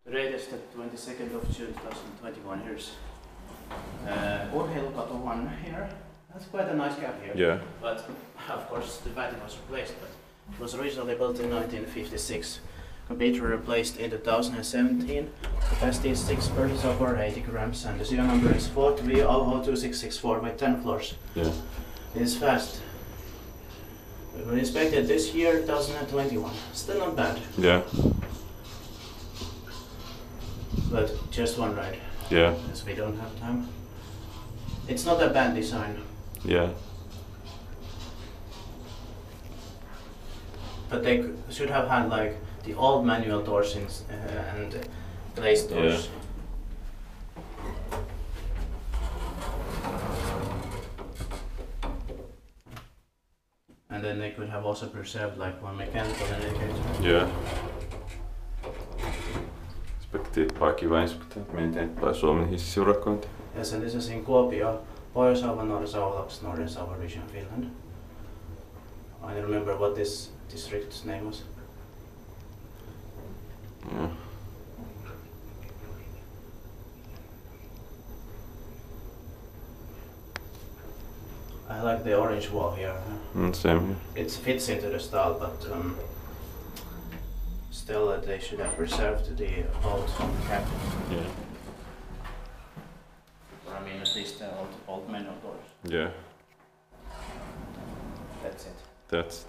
The latest at 22nd of June 2021. Here's Urheilukatu 1 here. That's quite a nice cap here. Yeah. But of course the batting was replaced, but it was originally built in 1956. Computer replaced in 2017. Capacity is 6 persons over 80 grams and the serial number is 4V002664 with 10 floors. Yeah. It is fast. We inspected this year, 2021. Still not bad. Yeah. But just one ride. Yeah. Because we don't have time. It's not a bad design. Yeah. But they should have had like the old manual doors and glazed doors. Yeah. And then they could have also preserved like one mechanical indicator. Yeah. Spektiippaa kiva inspektio, meni eteenpäin Suomen hissiurakointi. Yes, and this is in Kuopio, Pohjois-Savo, North-Savo, Northern Savo region, Finland. I don't remember what this district's name was. Yeah. I like the orange wall here. Same here. It fits into the style, but still they should have preserved the old cap. Yeah. Or I mean at least the old manual doors. Yeah. That's it. That's